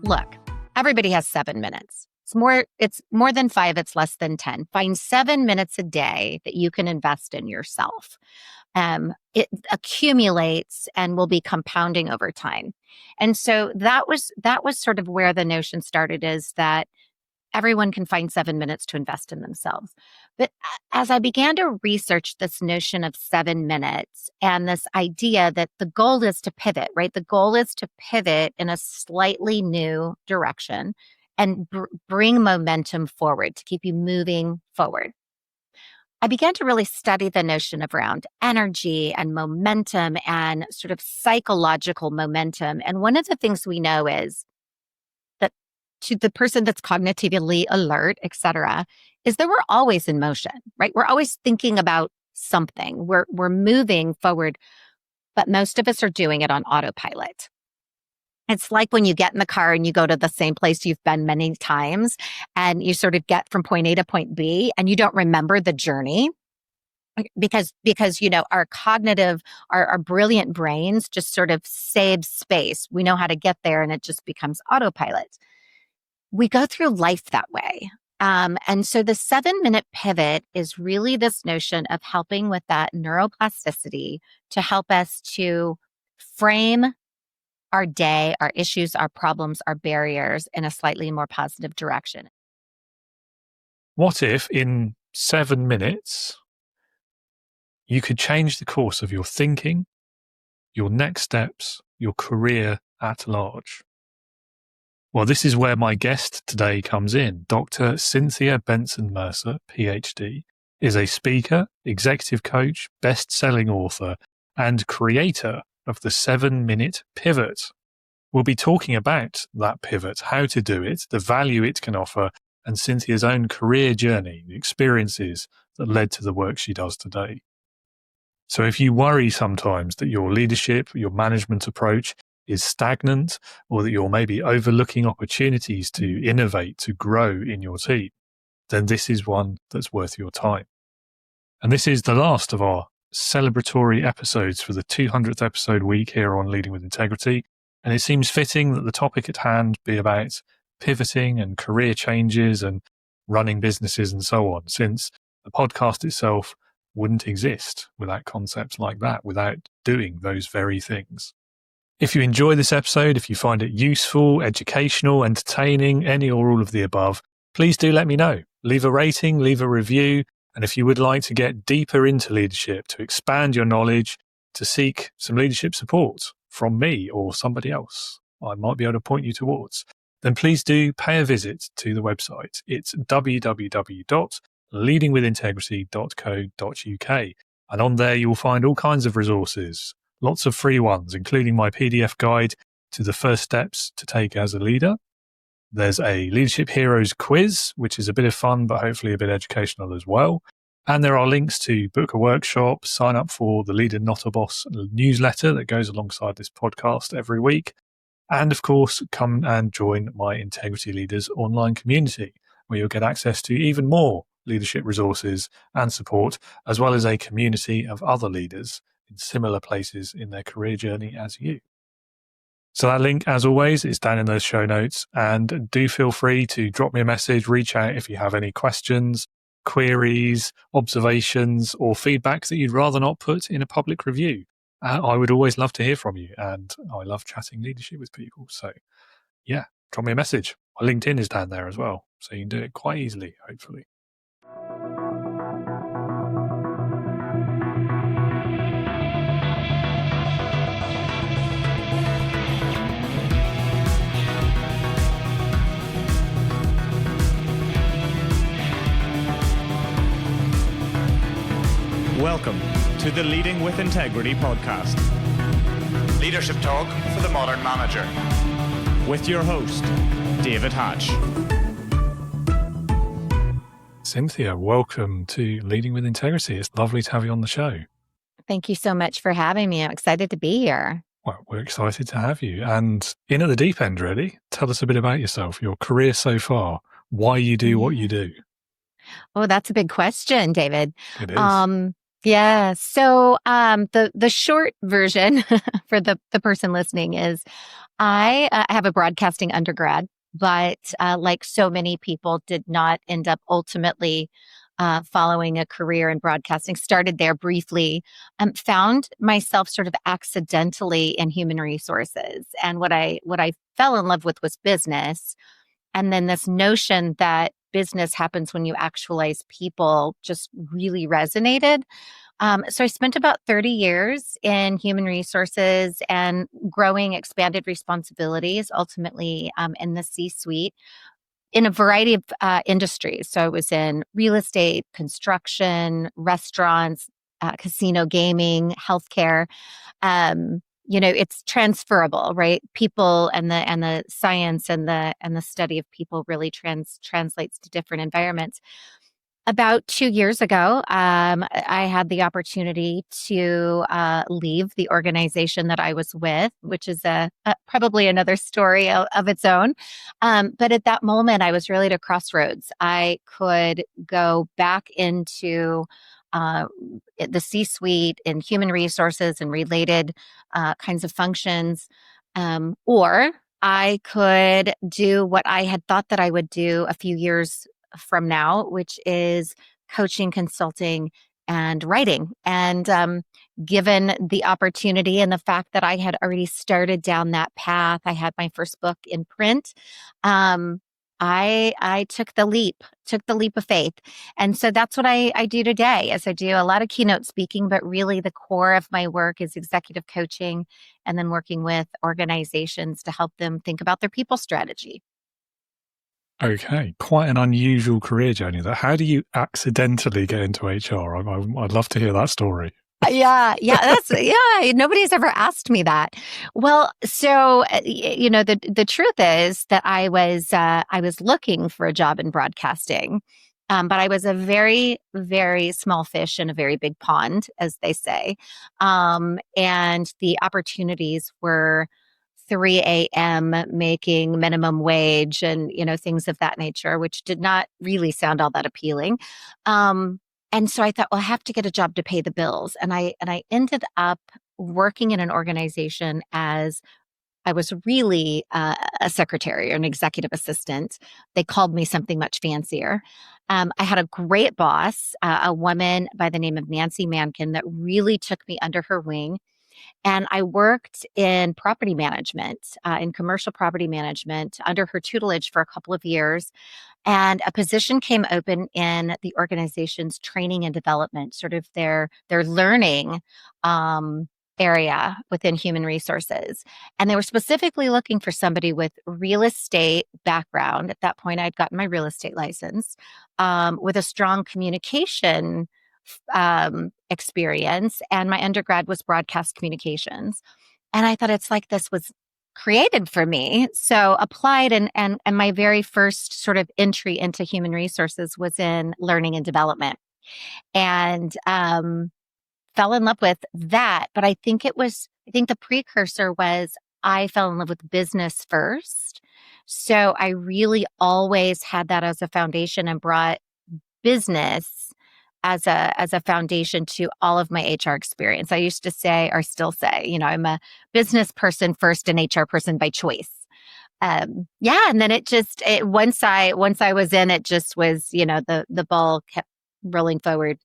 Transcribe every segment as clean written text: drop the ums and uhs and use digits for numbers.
look, everybody has 7 minutes. It's more than 5, it's less than 10. Find 7 minutes a day that you can invest in yourself. It accumulates and will be compounding over time. And so that was sort of where the notion started, is that everyone can find 7 minutes to invest in themselves. But as I began to research this notion of 7 minutes and this idea that the goal is to pivot, right? The goal is to pivot in a slightly new direction and bring momentum forward, to keep you moving forward. I began to really study the notion of around energy and momentum and sort of psychological momentum. And one of the things we know is that to the person that's cognitively alert, et cetera, is that we're always in motion, right? We're always thinking about something. We're moving forward, but most of us are doing it on autopilot. It's like when you get in the car and you go to the same place you've been many times, and you sort of get from point A to point B and you don't remember the journey because our cognitive, our brilliant brains just sort of save space. We know how to get there and it just becomes autopilot. We go through life that way. And so the 7-minute pivot is really this notion of helping with that neuroplasticity to help us to frame our day, our issues, our problems, our barriers in a slightly more positive direction. What if in 7 minutes you could change the course of your thinking, your next steps, your career at large? Well, this is where my guest today comes in. Dr. Cynthia Bentzen-Mercer, PhD, is a speaker, executive coach, best-selling author, and creator of the 7-minute pivot. We'll be talking about that pivot, how to do it, the value it can offer, and Cynthia's own career journey, the experiences that led to the work she does today. So if you worry sometimes that your leadership, your management approach is stagnant, or that you're maybe overlooking opportunities to innovate, to grow in your team, then this is one that's worth your time. And this is the last of our celebratory episodes for the 200th episode week here on Leading with Integrity. And it seems fitting that the topic at hand be about pivoting and career changes and running businesses and so on, since the podcast itself wouldn't exist without concepts like that, without doing those very things. If you enjoy this episode, if you find it useful, educational, entertaining, any or all of the above, please do let me know. Leave a rating, leave a review. And if you would like to get deeper into leadership, to expand your knowledge, to seek some leadership support from me or somebody else I might be able to point you towards, then please do pay a visit to the website. It's www.leadingwithintegrity.co.uk. And on there, you'll find all kinds of resources, lots of free ones, including my PDF guide to the first steps to take as a leader. There's a Leadership Heroes quiz, which is a bit of fun, but hopefully a bit educational as well. And there are links to book a workshop, sign up for the Leader Not a Boss newsletter that goes alongside this podcast every week. And of course, come and join my Integrity Leaders online community, where you'll get access to even more leadership resources and support, as well as a community of other leaders in similar places in their career journey as you. So that link, as always, is down in those show notes. And do feel free to drop me a message, reach out if you have any questions, queries, observations, or feedback that you'd rather not put in a public review. I would always love to hear from you, and I love chatting leadership with people. So yeah, drop me a message. My LinkedIn is down there as well, so you can do it quite easily, hopefully. Welcome to the Leading with Integrity podcast. Leadership talk for the modern manager. With your host, David Hatch. Cynthia, welcome to Leading with Integrity. It's lovely to have you on the show. Thank you so much for having me. I'm excited to be here. Well, we're excited to have you. And in at the deep end, really, tell us a bit about yourself, your career so far, why you do what you do. Oh, that's a big question, David. It is. Yeah. So the short version for the person listening is I have a broadcasting undergrad, but like so many people, did not end up ultimately following a career in broadcasting. Started there briefly, found myself sort of accidentally in human resources, and what I fell in love with was business. And then this notion that business happens when you actualize people just really resonated. So I spent about 30 years in human resources and growing expanded responsibilities, ultimately in the C-suite in a variety of industries. So I was in real estate, construction, restaurants, casino gaming, healthcare. It's transferable, right? People and the science and the study of people really translates to different environments. About 2 years ago, I had the opportunity to leave the organization that I was with, which is probably another story of its own. But at that moment, I was really at a crossroads. I could go back into uh, the C-suite in human resources and related kinds of functions, or I could do what I had thought that I would do a few years from now, which is coaching, consulting, and writing. And given the opportunity and the fact that I had already started down that path, I had my first book in print. Um, I took the leap of faith. And so that's what I do today, is I do a lot of keynote speaking, but really the core of my work is executive coaching and then working with organizations to help them think about their people strategy. Okay, quite an unusual career journey. How do you accidentally get into HR? I'd love to hear that story. Yeah. Nobody's ever asked me that. Well, so the truth is that I was looking for a job in broadcasting, but I was a very, very small fish in a very big pond, as they say, and the opportunities were 3 a.m. making minimum wage and things of that nature, which did not really sound all that appealing. And so I thought, well, I have to get a job to pay the bills. And I ended up working in an organization as I was really a secretary or an executive assistant. They called me something much fancier. I had a great boss, a woman by the name of Nancy Mankin, that really took me under her wing. And I worked in property management, in commercial property management under her tutelage for a couple of years. And a position came open in the organization's training and development, sort of their learning area within human resources. And they were specifically looking for somebody with real estate background. At that point, I'd gotten my real estate license, with a strong communication experience. And my undergrad was broadcast communications. And I thought, it's like this was created for me. So applied, and my very first sort of entry into human resources was in learning and development, and fell in love with that. But I think the precursor was I fell in love with business first. So I really always had that as a foundation and brought business as a foundation to all of my HR experience. I used to say, or still say, I'm a business person first and HR person by choice. And then once I was in, it just was, the ball kept rolling forward.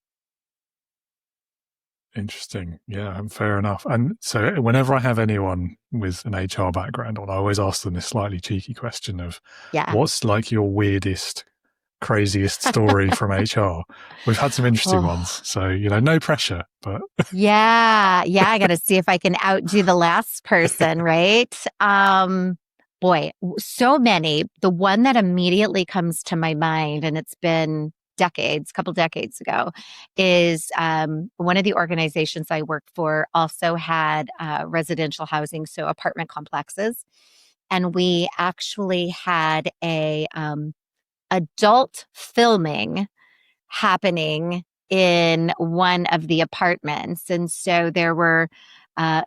Interesting. Yeah, fair enough. And so whenever I have anyone with an HR background on, I always ask them this slightly cheeky question of, what's like your weirdest, craziest story from HR? We've had some interesting ones, so no pressure, but I got to see if I can outdo the last person, right? Boy, so many. The one that immediately comes to my mind, and it's been couple decades ago, is one of the organizations I worked for also had residential housing, so apartment complexes, and we actually had a adult filming happening in one of the apartments. And so there were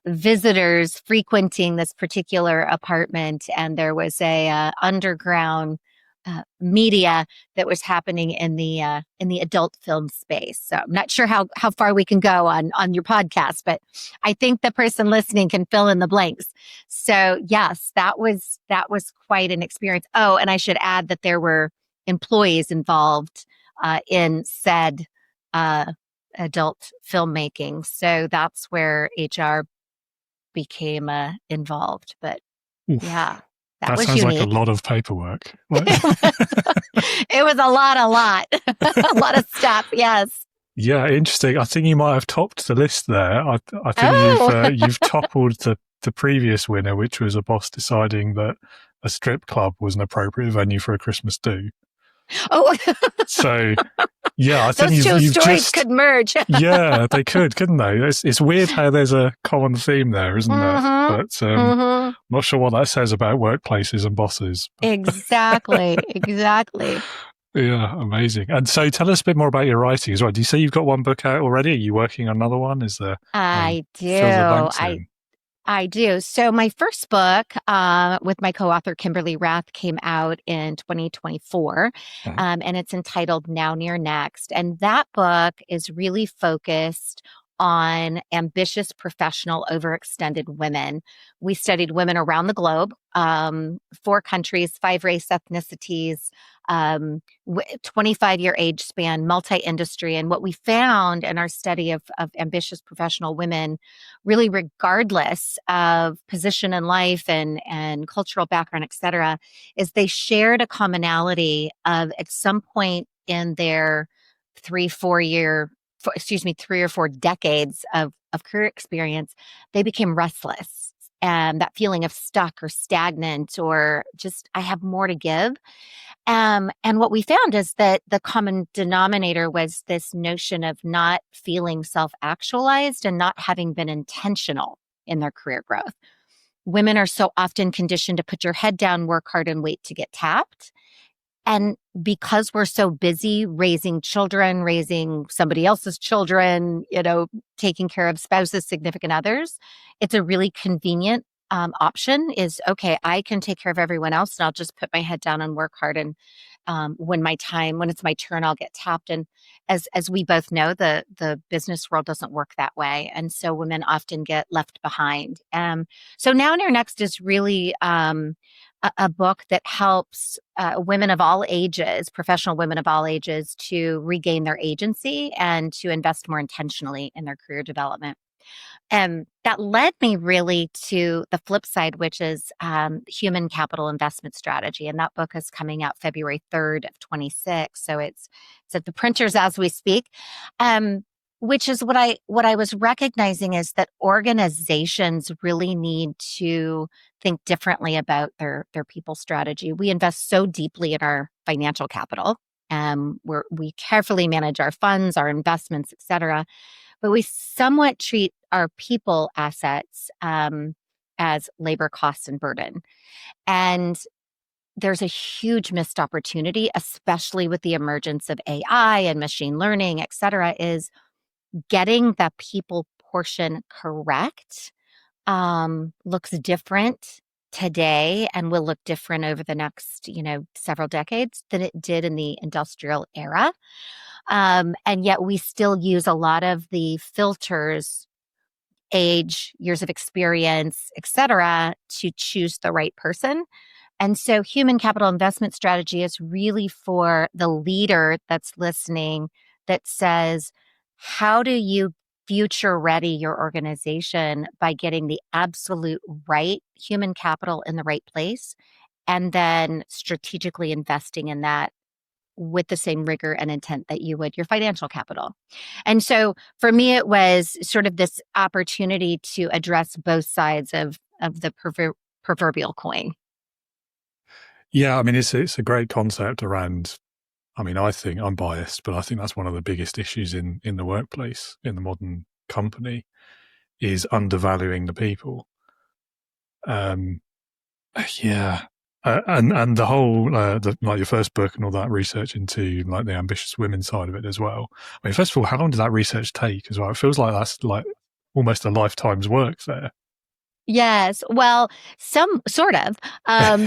visitors frequenting this particular apartment, and there was a underground media that was happening in the adult film space. So I'm not sure how far we can go on your podcast, but I think the person listening can fill in the blanks. So yes, that was quite an experience. Oh, and I should add that there were employees involved in said adult filmmaking. So that's where HR became involved. But Oof. yeah. That was sounds unique. like a lot of paperwork. It was a lot, a lot of stuff. Yes. Yeah, interesting. I think you might have topped the list there. I think you've toppled the previous winner, which was a boss deciding that a strip club was an appropriate venue for a Christmas do. Oh, so yeah, I think those two you've stories could merge. Yeah, they could, couldn't they? It's weird how there's a common theme there, isn't there? But I'm not sure what that says about workplaces and bosses. Exactly. Yeah, amazing. And so tell us a bit more about your writing as well. Do you say you've got one book out already? Are you working on another one? Is there? I do. Fill the blanks in. I do. So my first book with my co-author, Kimberly Rath, came out in 2024, and it's entitled Now Near Next. And that book is really focused on ambitious, professional, overextended women. We studied women around the globe, 4 countries, 5 race ethnicities, 25-year age span, multi-industry. And what we found in our study of ambitious professional women, really regardless of position in life and cultural background, et cetera, is they shared a commonality of at some point in their 3 or 4 decades of career experience, they became restless. And that feeling of stuck or stagnant or just, I have more to give. And what we found is that the common denominator was this notion of not feeling self-actualized and not having been intentional in their career growth. Women are so often conditioned to put your head down, work hard, and wait to get tapped. And because we're so busy raising children, raising somebody else's children, taking care of spouses, significant others, it's a really convenient option is, okay, I can take care of everyone else and I'll just put my head down and work hard. And when it's my turn, I'll get tapped. And as we both know, the business world doesn't work that way. And so women often get left behind. So Now Near Next is really a book that helps women of all ages, professional women of all ages, to regain their agency and to invest more intentionally in their career development. And that led me really to the flip side, which is human capital investment strategy. And that book is coming out February 3rd of 26. So it's at the printers as we speak. Which is what I was recognizing is that organizations really need to think differently about their people strategy. We invest so deeply in our financial capital. We carefully manage our funds, our investments, et cetera. But we somewhat treat our people assets as labor costs and burden. And there's a huge missed opportunity, especially with the emergence of AI and machine learning, et cetera, is getting the people portion correct looks different today and will look different over the next, several decades than it did in the industrial era. And yet we still use a lot of the filters, age, years of experience, et cetera, to choose the right person. And so human capital investment strategy is really for the leader that's listening that says, how do you future ready your organization by getting the absolute right human capital in the right place and then strategically investing in that with the same rigor and intent that you would your financial capital. And so for me, it was sort of this opportunity to address both sides of the proverbial coin. Yeah, I mean, it's a great concept around, I think I'm biased, but I think that's one of the biggest issues in the workplace, in the modern company, is undervaluing the people. Yeah. And the whole, like your first book and all that research into like the ambitious women side of it as well. I mean, first of all, how long did that research take as well? It feels like that's like almost a lifetime's work there. Yes. Well, some sort of,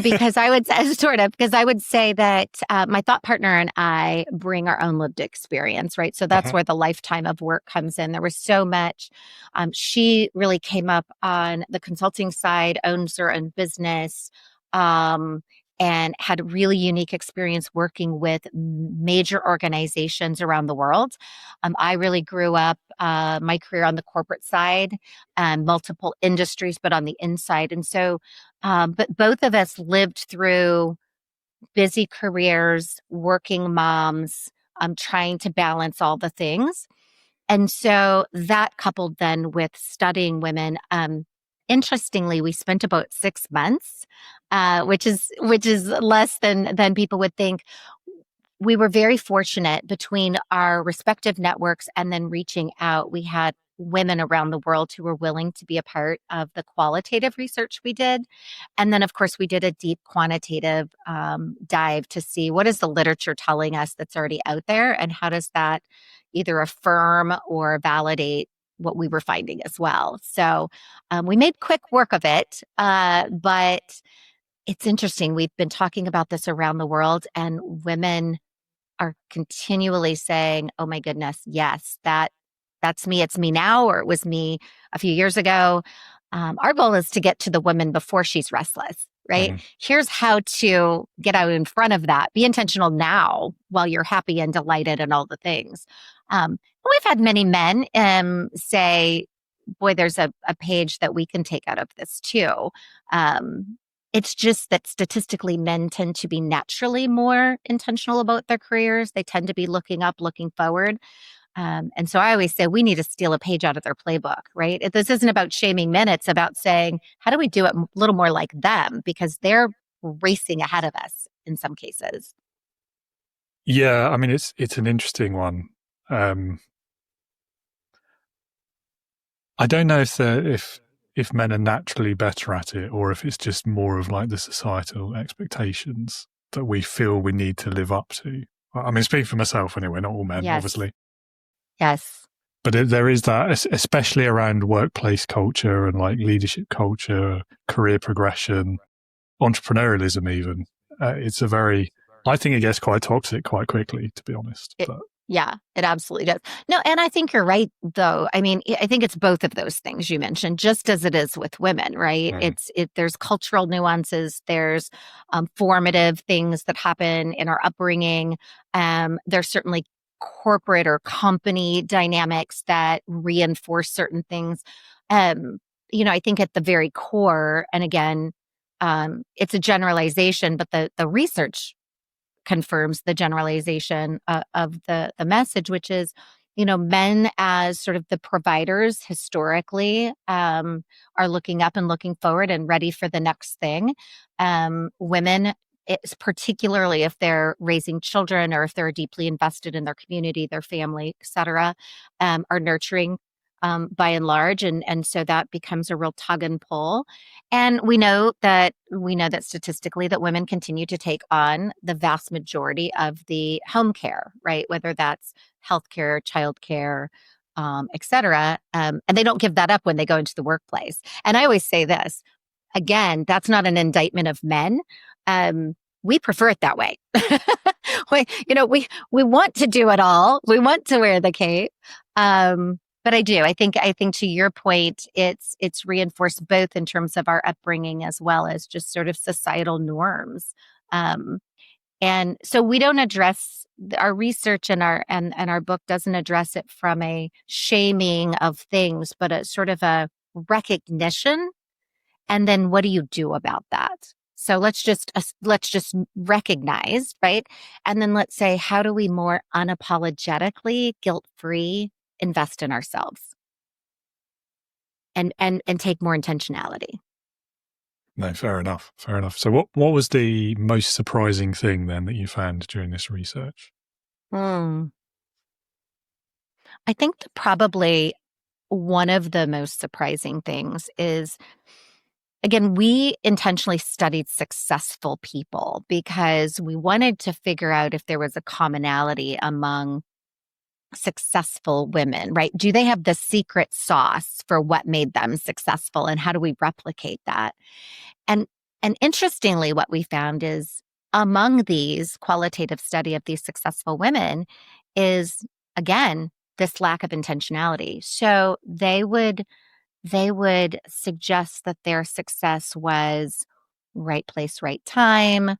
because I would say, sort of, because I would say that my thought partner and I bring our own lived experience, right? So that's Uh-huh. where the lifetime of work comes in. There was so much. She really came up on the consulting side, owns her own business, um, and had a really unique experience working with major organizations around the world. I really grew up my career on the corporate side, multiple industries, but on the inside. And so, but both of us lived through busy careers, working moms, trying to balance all the things. And so that coupled then with studying women, interestingly, we spent about 6 months, which is less than people would think. We were very fortunate between our respective networks and then reaching out. We had women around the world who were willing to be a part of the qualitative research we did. And then, of course, we did a deep quantitative dive to see what is the literature telling us that's already out there and how does that either affirm or validate what we were finding as well. So we made quick work of it, but it's interesting. We've been talking about this around the world, and women are continually saying, "Oh my goodness, yes, that's me. It's me now, or it was me a few years ago." Our goal is to get to the woman before she's restless, right? Mhm. Here's how to get out in front of that. Be intentional now while you're happy and delighted and all the things. We've had many men say, boy, there's a page that we can take out of this too. It's just that statistically, men tend to be naturally more intentional about their careers. They tend to be looking up, looking forward. And so I always say we need to steal a page out of their playbook, right? This isn't about shaming men. It's about saying, how do we do it a little more like them? Because they're racing ahead of us in some cases. Yeah, I mean it's an interesting one. I don't know if men are naturally better at it, or if it's just more of like the societal expectations that we feel we need to live up to. I mean, speaking for myself anyway, not all men, Yes. obviously. Yes. But there is that, especially around workplace culture and like leadership culture, career progression, entrepreneurialism even. It's a very, I think it gets quite toxic quite quickly, to be honest. It, But yeah, it absolutely does. No, and I think you're right, though. I mean, I think it's both of those things you mentioned, just as it is with women, right? There's cultural nuances, there's formative things that happen in our upbringing. There's certainly corporate or company dynamics that reinforce certain things. I think at the very core, and again, it's a generalization, but the research confirms the generalization of the message, which is, men as sort of the providers historically are looking up and looking forward and ready for the next thing. Women, it's particularly if they're raising children or if they're deeply invested in their community, their family, et cetera, are nurturing by and large. And so that becomes a real tug and pull. And we know that statistically that women continue to take on the vast majority of the home care, right? Whether that's healthcare, childcare, et cetera. And they don't give that up when they go into the workplace. And I always say this, again, that's not an indictment of men. We prefer it that way. we want to do it all. We want to wear the cape. But I do. I think to your point, it's reinforced both in terms of our upbringing as well as just sort of societal norms. And so we don't address our research and our book doesn't address it from a shaming of things, but a sort of a recognition. And then what do you do about that? So let's just recognize, right? And then let's say, how do we more unapologetically, guilt-free invest in ourselves and take more intentionality? no, fair enough. Fair enough. So what was the most surprising thing then that you found during this research? I think probably one of the most surprising things is, again, we intentionally studied successful people because we wanted to figure out if there was a commonality among successful women, right? Do they have the secret sauce for what made them successful, and how do we replicate that? And interestingly, what we found is among these qualitative study of these successful women is, again, this lack of intentionality. So they would suggest that their success was right place, right time,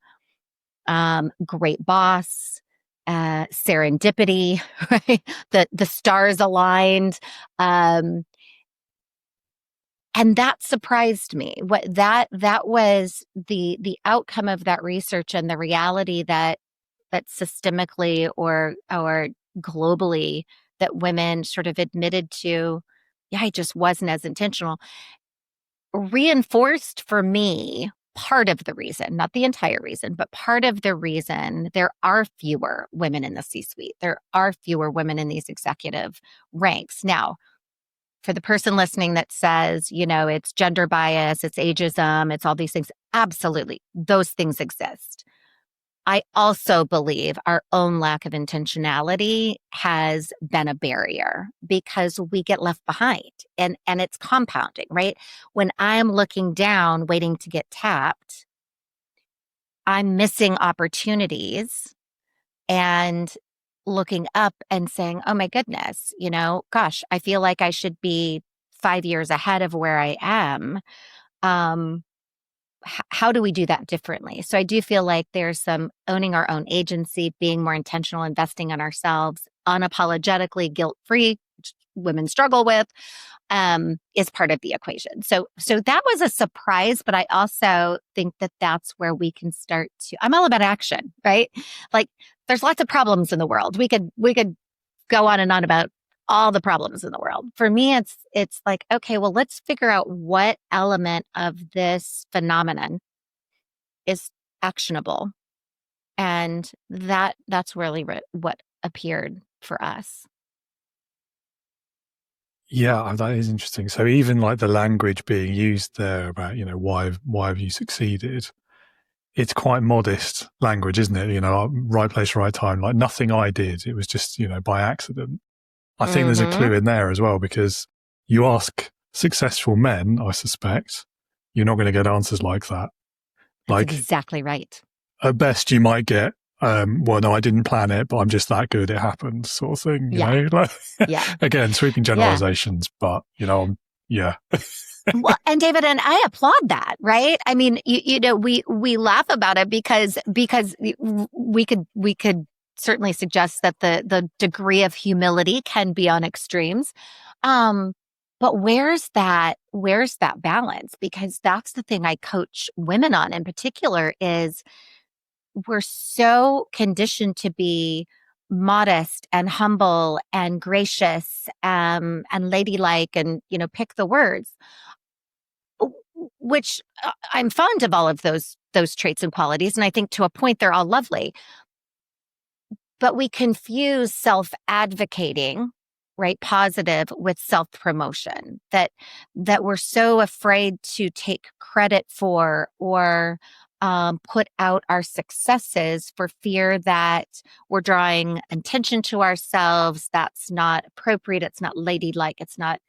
great boss, serendipity, right? The stars aligned. And that surprised me. What that was the outcome of that research, and the reality that systemically or globally, that women sort of admitted to, yeah, I just wasn't as intentional, reinforced for me part of the reason, not the entire reason, but part of the reason there are fewer women in the C-suite. There are fewer women in these executive ranks. Now, for the person listening that says, it's gender bias, it's ageism, it's all these things, absolutely, those things exist. I also believe our own lack of intentionality has been a barrier, because we get left behind, and it's compounding, right? When I'm looking down, waiting to get tapped, I'm missing opportunities, and looking up and saying, oh my goodness, gosh, I feel like I should be 5 years ahead of where I am. How do we do that differently? So I do feel like there's some owning our own agency, being more intentional, investing in ourselves, unapologetically guilt-free, which women struggle with, is part of the equation. So that was a surprise, but I also think that that's where we can start to, I'm all about action, right? Like, there's lots of problems in the world. We could go on and on about all the problems in the world. For me, it's like, okay, well, let's figure out what element of this phenomenon is actionable. And that's really what appeared for us. Yeah, that is interesting. So even like the language being used there about, why have you succeeded? It's quite modest language, isn't it? Right place, right time, like nothing I did. It was just, by accident. I think there's a clue in there as well, because you ask successful men, I suspect, you're not going to get answers like that. That's exactly right. At best, you might get, well, no, I didn't plan it, but I'm just that good. It happened, sort of thing. You know, like, yeah. Again, sweeping generalizations, but yeah. Well, and David, and I applaud that, right? I mean, we laugh about it because we could certainly suggest that the degree of humility can be on extremes. But where's that balance? Because that's the thing I coach women on in particular, is we're so conditioned to be modest and humble and gracious, and ladylike, and, pick the words, which I'm fond of all of those traits and qualities. And I think to a point, they're all lovely. But we confuse self-advocating, right, positive, with self-promotion, that we're so afraid to take credit for or put out our successes for fear that we're drawing attention to ourselves. That's not appropriate. It's not ladylike. It's not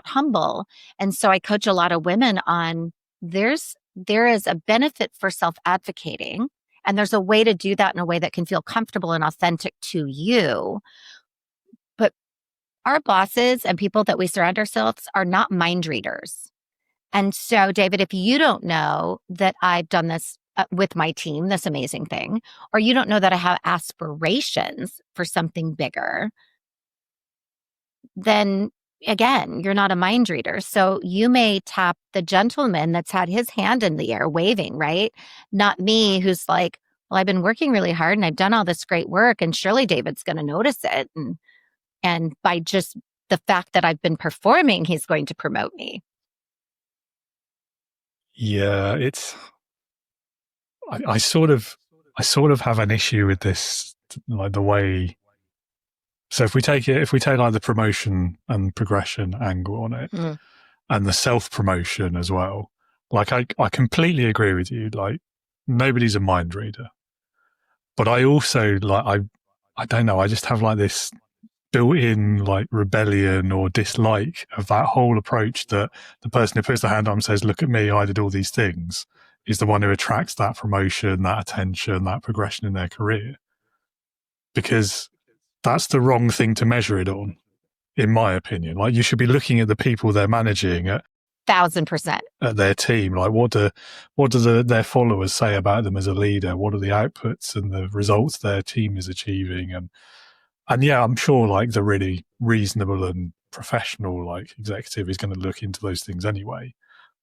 humble. And so I coach a lot of women on there is a benefit for self-advocating. And there's a way to do that in a way that can feel comfortable and authentic to you. But our bosses and people that we surround ourselves are not mind readers. And so, David, if you don't know that I've done this with my team, this amazing thing, or you don't know that I have aspirations for something bigger, then again, you're not a mind reader. So you may tap the gentleman that's had his hand in the air waving, right? Not me, who's like, well, I've been working really hard and I've done all this great work, and surely David's going to notice it. And by just the fact that I've been performing, he's going to promote me. Yeah, I sort of have an issue with this, like the way. So if we take like the promotion and progression angle on it, and the self-promotion as well, like I completely agree with you. Like, nobody's a mind reader, but I also, like, I don't know, I just have like this built-in like rebellion or dislike of that whole approach that the person who puts their hand on and says, look at me, I did all these things, is the one who attracts that promotion, that attention, that progression in their career. Because that's the wrong thing to measure it on, in my opinion. Like, you should be looking at the people they're managing, at 1,000%. at their team. Like, what do their followers say about them as a leader? What are the outputs and the results their team is achieving? And yeah, I'm sure like the really reasonable and professional like executive is going to look into those things anyway,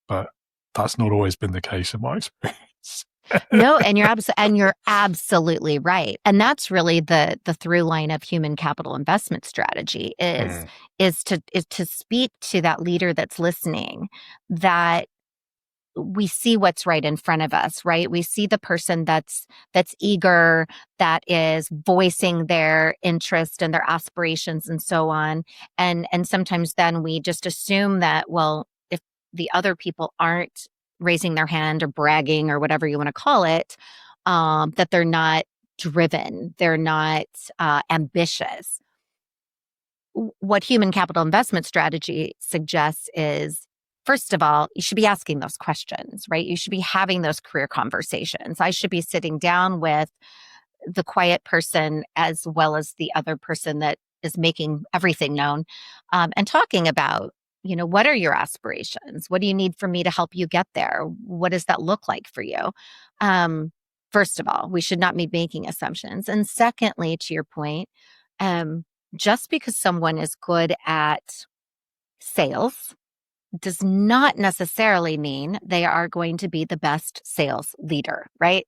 but that's not always been the case in my experience. No, and you're absolutely right. And that's really the through line of human capital investment strategy is to speak to that leader that's listening, that we see what's right in front of us, right? We see the person that's eager, that is voicing their interest and their aspirations and so on. And sometimes then we just assume that, well, if the other people aren't raising their hand or bragging or whatever you want to call it, that they're not driven, they're not ambitious. What human capital investment strategy suggests is, first of all, you should be asking those questions, right? You should be having those career conversations. I should be sitting down with the quiet person as well as the other person that is making everything known, and talking about, what are your aspirations? What do you need from me to help you get there? What does that look like for you? First of all, we should not be making assumptions. And secondly, to your point, just because someone is good at sales does not necessarily mean they are going to be the best sales leader, right?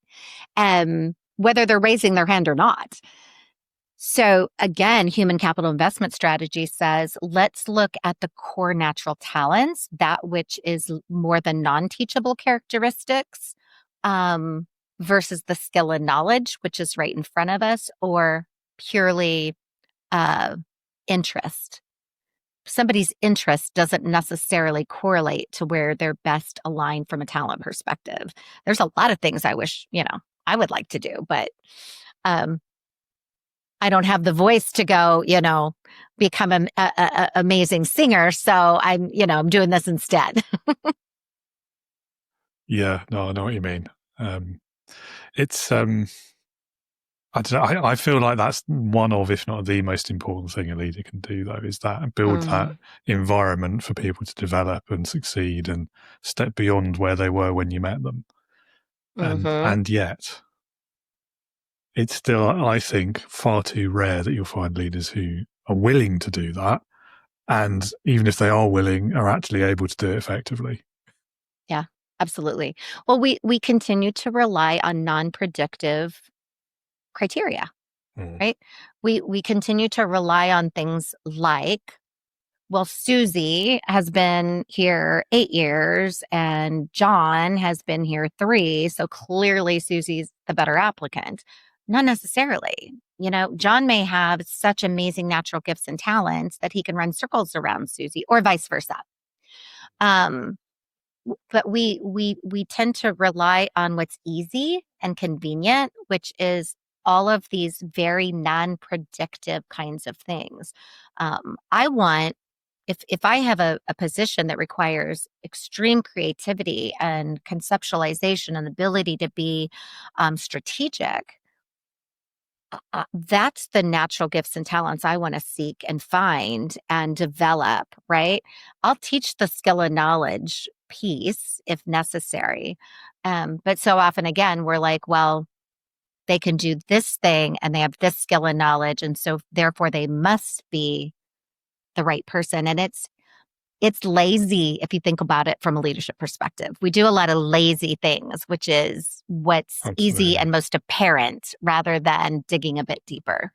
Whether they're raising their hand or not. So again, human capital investment strategy says, let's look at the core natural talents, that which is more than non-teachable characteristics, versus the skill and knowledge, which is right in front of us, or purely interest. Somebody's interest doesn't necessarily correlate to where they're best aligned from a talent perspective. There's a lot of things I wish, I would like to do, but I don't have the voice to go, become an amazing singer. So I'm doing this instead. Yeah, no, I know what you mean. It's, I don't know, I feel like that's one of, if not the most important thing a leader can do, though, is that build that environment for people to develop and succeed and step beyond where they were when you met them. And yet, it's still, I think, far too rare that you'll find leaders who are willing to do that. And even if they are willing, are actually able to do it effectively. Yeah, absolutely. Well, we continue to rely on non-predictive criteria, right? We continue to rely on things like, well, Susie has been here 8 years and John has been here 3. So clearly Susie's the better applicant. Not necessarily. John may have such amazing natural gifts and talents that he can run circles around Susie, or vice versa. But we tend to rely on what's easy and convenient, which is all of these very non-predictive kinds of things. I want, if I have a position that requires extreme creativity and conceptualization and ability to be strategic, that's the natural gifts and talents I want to seek and find and develop, right? I'll teach the skill and knowledge piece if necessary. But so often, again, we're like, well, they can do this thing and they have this skill and knowledge. And so therefore they must be the right person. And it's lazy if you think about it from a leadership perspective. We do a lot of lazy things, which is what's easy and most apparent rather than digging a bit deeper.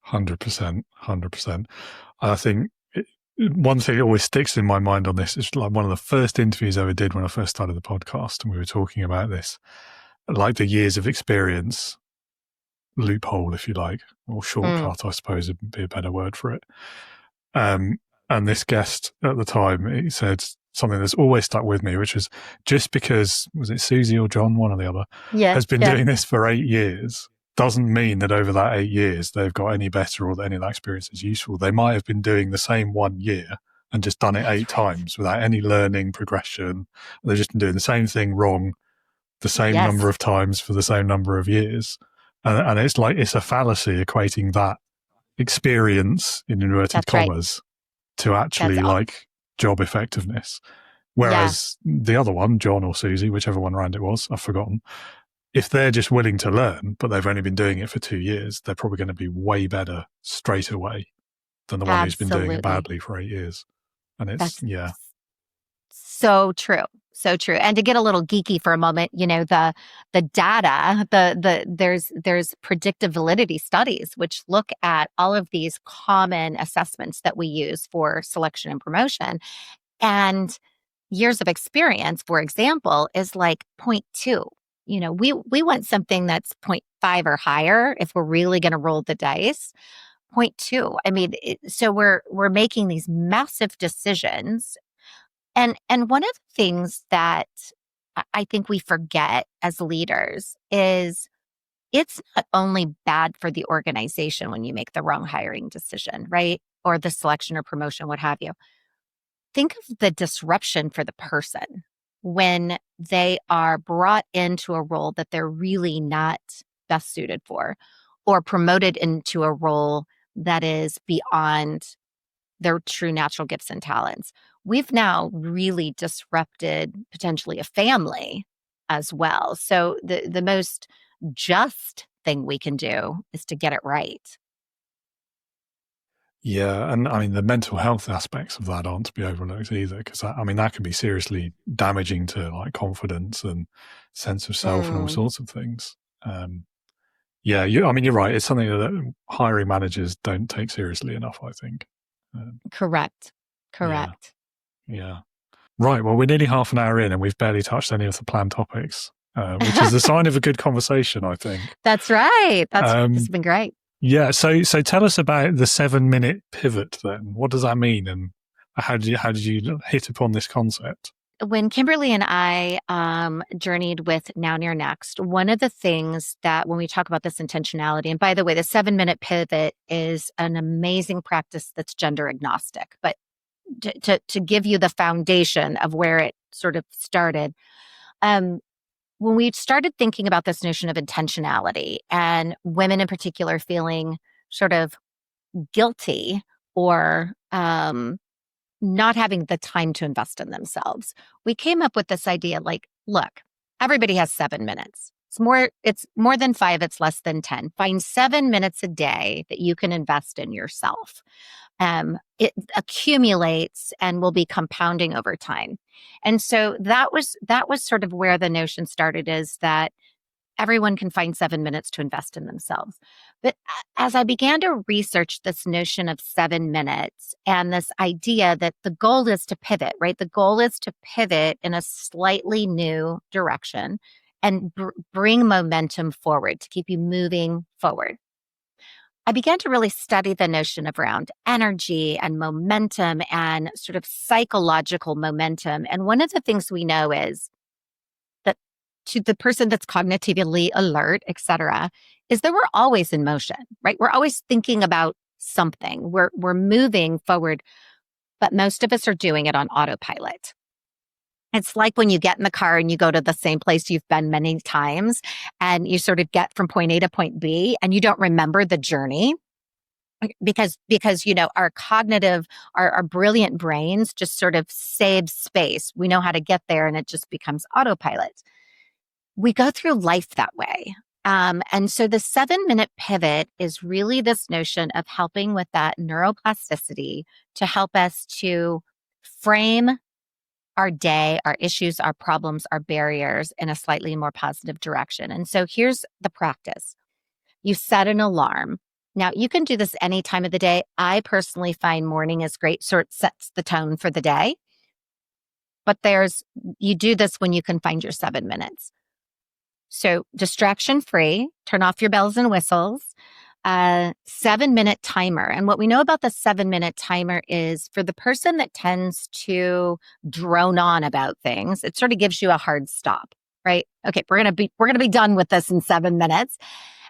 100%. I think one thing that always sticks in my mind on this is like one of the first interviews I ever did when I first started the podcast, and we were talking about this, like the years of experience loophole, if you like, or shortcut, I suppose would be a better word for it. And this guest at the time, he said something that's always stuck with me, which is, just because, was it Susie or John, one or the other, has been doing this for 8 years, doesn't mean that over that 8 years they've got any better or that any of that experience is useful. They might have been doing the same 1 year and just done it 8 times without any learning progression. They've just been doing the same thing wrong the same number of times for the same number of years. And it's like, it's a fallacy equating that experience in inverted commas to actually like job effectiveness. Whereas the other one, John or Susie, whichever one round it was, I've forgotten, if they're just willing to learn, but they've only been doing it for 2 years, they're probably going to be way better straight away than the one who's been doing it badly for 8 years. And it's, so true. So true. And to get a little geeky for a moment, you know, the data, there's predictive validity studies which look at all of these common assessments that we use for selection and promotion. And years of experience, for example, is like 0.2. You know, we want something that's 0.5 or higher if we're really going to roll the dice. 0.2. I mean, so we're making these massive decisions. And one of the things that I think we forget as leaders is it's not only bad for the organization when you make the wrong hiring decision, right? Or the selection or promotion, what have you. Think of the disruption for the person when they are brought into a role that they're really not best suited for, or promoted into a role that is beyond their true natural gifts and talents. We've now really disrupted potentially a family as well. So the most just thing we can do is to get it right. Yeah, and I mean, the mental health aspects of that aren't to be overlooked either, because I mean, that can be seriously damaging to like confidence and sense of self and all sorts of things. Yeah, I mean, you're right. It's something that hiring managers don't take seriously enough, I think. Correct. Yeah. Right. Well, we're nearly half an hour in and we've barely touched any of the planned topics, which is a sign of a good conversation, I think. That's right. It's been great. Yeah. So tell us about the 7-minute pivot then. What does that mean? And how did you hit upon this concept? When Kimberly and I journeyed with Now Near Next, one of the things that when we talk about this intentionality, and by the way, the 7-minute pivot is an amazing practice that's gender agnostic, but to give you the foundation of where it sort of started, when we started thinking about this notion of intentionality and women in particular feeling sort of guilty or not having the time to invest in themselves, we came up with this idea like, look, everybody has 7 minutes. It's more than 5, it's less than 10. Find 7 minutes a day that you can invest in yourself. It accumulates and will be compounding over time. And so that was sort of where the notion started, is that everyone can find 7 minutes to invest in themselves. But as I began to research this notion of 7 minutes and this idea that the goal is to pivot, right? The goal is to pivot in a slightly new direction and bring momentum forward, to keep you moving forward. I began to really study the notion of around energy and momentum and sort of psychological momentum. And one of the things we know is that to the person that's cognitively alert, et cetera, is that we're always in motion, right? We're always thinking about something. We're moving forward, but most of us are doing it on autopilot. It's like when you get in the car and you go to the same place you've been many times and you sort of get from point A to point B and you don't remember the journey because you know, our cognitive, our brilliant brains just sort of save space. We know how to get there and it just becomes autopilot. We go through life that way. And so the 7-minute pivot is really this notion of helping with that neuroplasticity to help us to frame our day, our issues, our problems, our barriers in a slightly more positive direction. And so here's the practice. You set an alarm. Now, you can do this any time of the day. I personally find morning is great, so it sets the tone for the day. But you do this when you can find your 7 minutes. So distraction free, turn off your bells and whistles, 7-minute timer. And what we know about the 7-minute timer is for the person that tends to drone on about things, it sort of gives you a hard stop, right? Okay, we're going to be done with this in 7 minutes.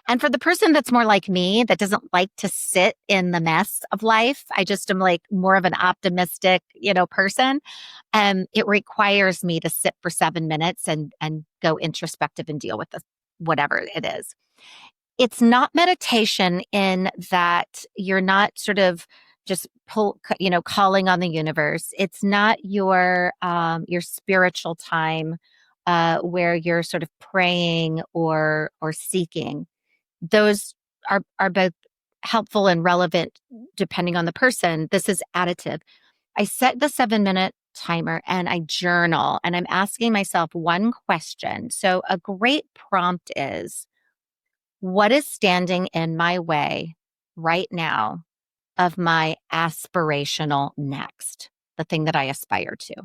And for the person that's more like me, that doesn't like to sit in the mess of life, I just am like more of an optimistic, person. It requires me to sit for 7 minutes and go introspective and deal with whatever it is. It's not meditation in that you're not sort of just calling on the universe. It's not your spiritual time where you're sort of praying or seeking. Those are both helpful and relevant depending on the person. This is additive. I set the 7-minute timer and I journal and I'm asking myself one question. So a great prompt is, what is standing in my way right now of my aspirational next, the thing that I aspire to?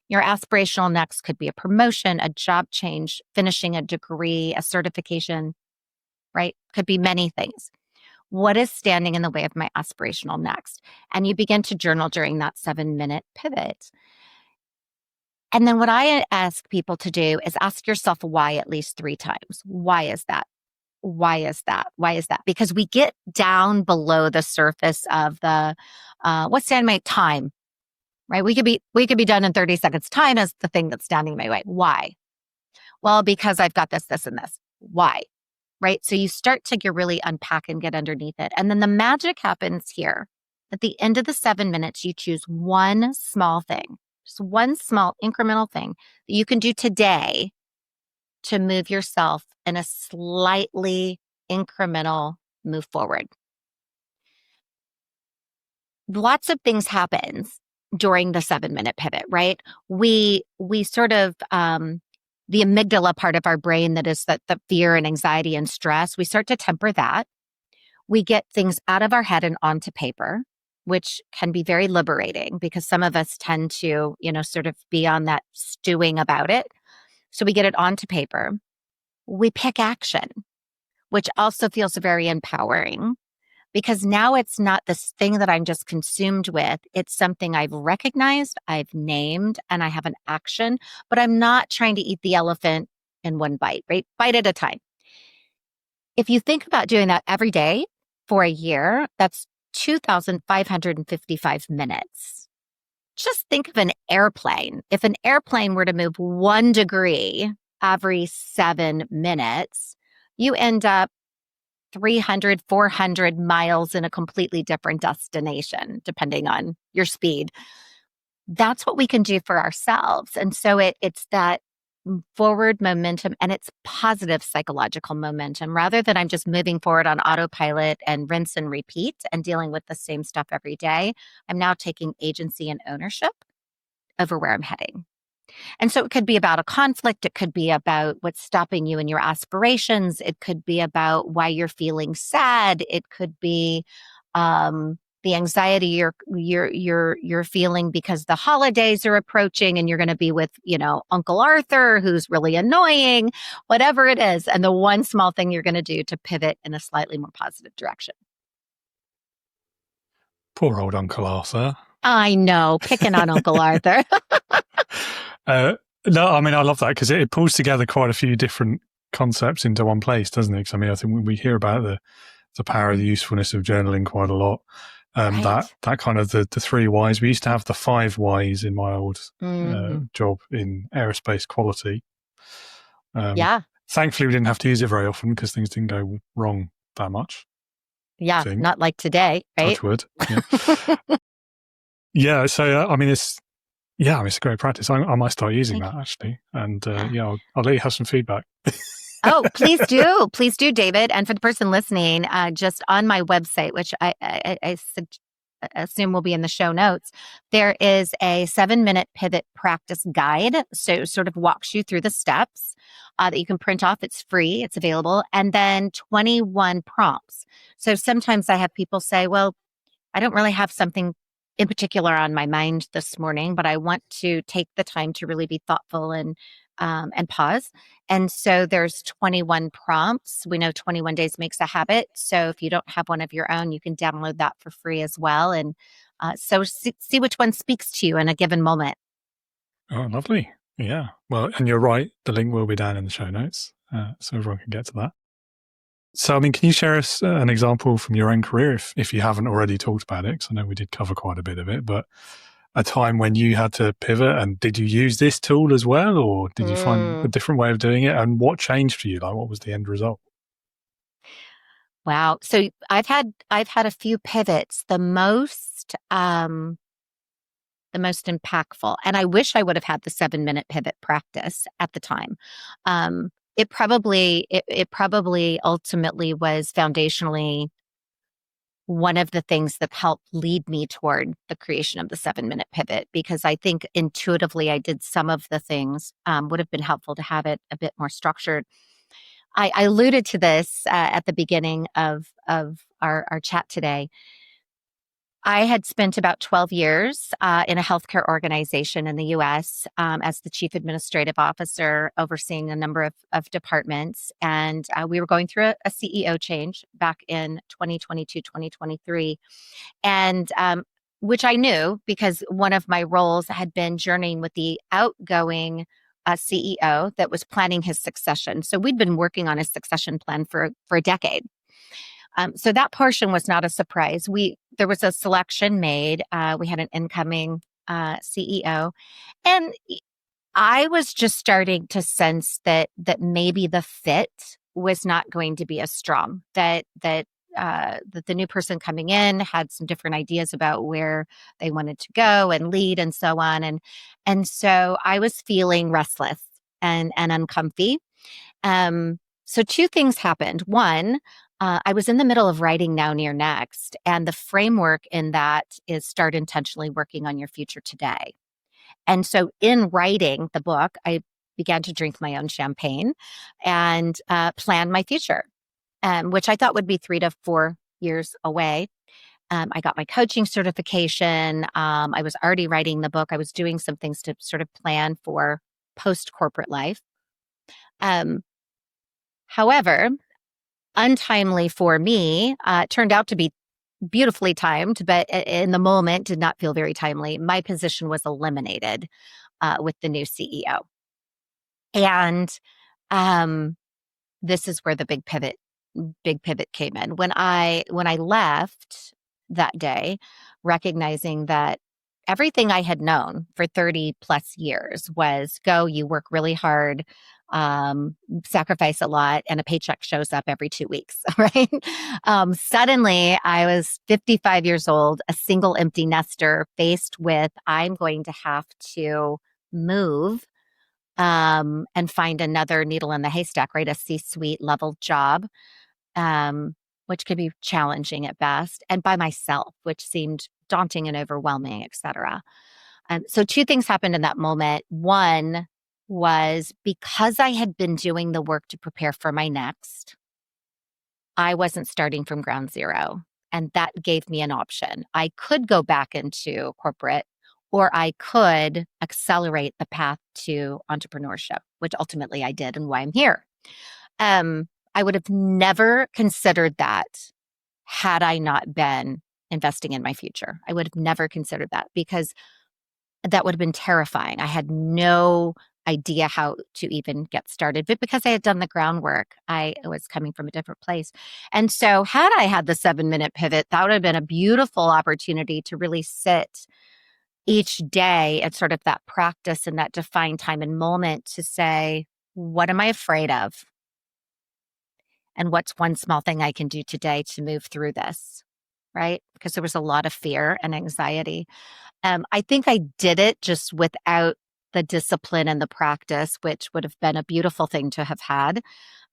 Your aspirational next could be a promotion, a job change, finishing a degree, a certification, right? Could be many things. What is standing in the way of my aspirational next? And you begin to journal during that 7-minute pivot. And then what I ask people to do is ask yourself why at least 3 times. Why is that? Why is that? Why is that? Because we get down below the surface of the what's standing in my time, right? We could be done in 30 seconds. Time is the thing that's standing in my way. Why? Well, because I've got this, this, and this. Why? Right? So you start to really unpack and get underneath it. And then the magic happens here. At the end of the 7 minutes, you choose one small thing, just one small incremental thing that you can do today to move yourself in a slightly incremental move forward. Lots of things happen during the 7-minute pivot, right? We sort of, the amygdala part of our brain that is the fear and anxiety and stress, we start to temper that. We get things out of our head and onto paper, which can be very liberating because some of us tend to, sort of be on that stewing about it. So we get it onto paper. We pick action, which also feels very empowering because now it's not this thing that I'm just consumed with. It's something I've recognized, I've named, and I have an action, but I'm not trying to eat the elephant in one bite, right? Bite at a time. If you think about doing that every day for a year, that's 2,555 minutes. Just think of an airplane. If an airplane were to move 1 degree every 7 minutes, you end up 300, 400 miles in a completely different destination, depending on your speed. That's what we can do for ourselves. And so it's that forward momentum and it's positive psychological momentum rather than I'm just moving forward on autopilot and rinse and repeat and dealing with the same stuff every day. I'm now taking agency and ownership over where I'm heading. And so it could be about a conflict. It could be about what's stopping you in your aspirations. It could be about why you're feeling sad. It could be the anxiety you're feeling because the holidays are approaching and you're going to be with, Uncle Arthur, who's really annoying, whatever it is. And the one small thing you're going to do to pivot in a slightly more positive direction. Poor old Uncle Arthur. I know, picking on Uncle Arthur. No, I mean, I love that because it pulls together quite a few different concepts into one place, doesn't it? 'Cause I think when we hear about the power of the usefulness of journaling quite a lot, Right. that kind of the 3 whys. We used to have the 5 whys in my old job in aerospace quality. Yeah. Thankfully, we didn't have to use it very often because things didn't go wrong that much. Yeah. Not like today, right? Touch wood. Yeah. Yeah. So, it's a great practice. I might start using that actually. And I'll let you have some feedback. Oh, please do. Please do, David. And for the person listening, just on my website, which I assume will be in the show notes, there is a 7-minute pivot practice guide. So it sort of walks you through the steps that you can print off. It's free. It's available. And then 21 prompts. So sometimes I have people say, well, I don't really have something in particular on my mind this morning, but I want to take the time to really be thoughtful and pause. And so there's 21 prompts. We know 21 days makes a habit. So if you don't have one of your own, you can download that for free as well. And so see which one speaks to you in a given moment. Oh, lovely. Yeah. Well, and you're right. The link will be down in the show notes, so everyone can get to that. So, I mean, can you share us an example from your own career if you haven't already talked about it? Because I know we did cover quite a bit of it, but a time when you had to pivot, and did you use this tool as well, or did you find a different way of doing it? And what changed for you? Like, what was the end result? Wow. So I've had a few pivots. The most impactful, and I wish I would have had the 7-minute pivot practice at the time. It probably ultimately was foundationally one of the things that helped lead me toward the creation of the 7-minute pivot, because I think intuitively I did some of the things. Would have been helpful to have it a bit more structured. I alluded to this at the beginning of our chat today. I had spent about 12 years in a healthcare organization in the US as the chief administrative officer, overseeing a number of departments. And we were going through a CEO change back in 2022, 2023. And which I knew because one of my roles had been journeying with the outgoing CEO that was planning his succession. So we'd been working on a succession plan for a decade. So that portion was not a surprise. There was a selection made. We had an incoming CEO, and I was just starting to sense that maybe the fit was not going to be as strong. That the new person coming in had some different ideas about where they wanted to go and lead and so on, and so I was feeling restless and uncomfy. So two things happened. One, I was in the middle of writing Now Near Next, and the framework in that is start intentionally working on your future today. And so in writing the book, I began to drink my own champagne and plan my future, which I thought would be 3 to 4 years away. I got my coaching certification. I was already writing the book. I was doing some things to sort of plan for post-corporate life. However, untimely for me, turned out to be beautifully timed, but in the moment did not feel very timely. My position was eliminated with the new CEO. And this is where the big pivot came in. When I left that day, recognizing that everything I had known for 30 plus years was go, you work really hard, sacrifice a lot, and a paycheck shows up every 2 weeks, right? Suddenly I was 55 years old, a single empty nester, faced with, I'm going to have to move and find another needle in the haystack, right? A C-suite level job, which could be challenging at best, and by myself, which seemed daunting and overwhelming, et cetera. So two things happened in that moment. One was because I had been doing the work to prepare for my next, I wasn't starting from ground zero. And that gave me an option. I could go back into corporate, or I could accelerate the path to entrepreneurship, which ultimately I did and why I'm here. I would have never considered that had I not been investing in my future. I would have never considered that because that would have been terrifying. I had no idea how to even get started, but because I had done the groundwork, I was coming from a different place. And so had I had the 7-minute pivot, that would have been a beautiful opportunity to really sit each day at sort of that practice and that defined time and moment to say, what am I afraid of? And what's one small thing I can do today to move through this, right? Because there was a lot of fear and anxiety. I think I did it just without the discipline and the practice, which would have been a beautiful thing to have had.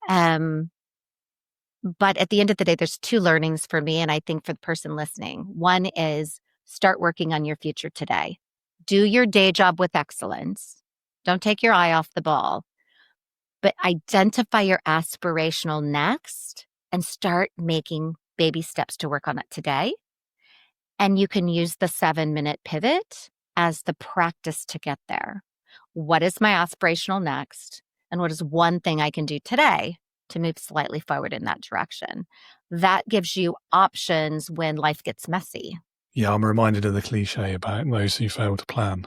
But at the end of the day, there's two learnings for me, and I think for the person listening. One is start working on your future today. Do your day job with excellence. Don't take your eye off the ball, but identify your aspirational next and start making baby steps to work on it today. And you can use the 7-minute pivot as the practice to get there. What is my aspirational next? And what is one thing I can do today to move slightly forward in that direction? That gives you options when life gets messy. Yeah, I'm reminded of the cliche about those who fail to plan.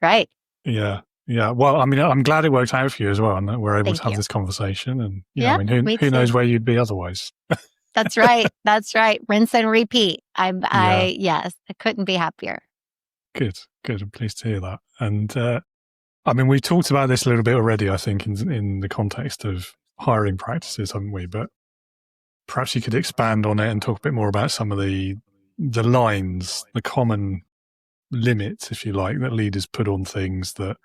Right. Yeah. Yeah. Well, I mean, I'm glad it worked out for you as well, and that we're able to Thank have you. this conversation. And Yeah, I mean, me who too. knows where you'd be otherwise? That's right. That's right. Rinse and repeat. Yeah. Yes, I couldn't be happier. Good. I'm pleased to hear that. And I mean, we've talked about this a little bit already, I think, in the context of hiring practices, haven't we? But perhaps you could expand on it and talk a bit more about some of the lines, the common limits, if you like, that leaders put on things that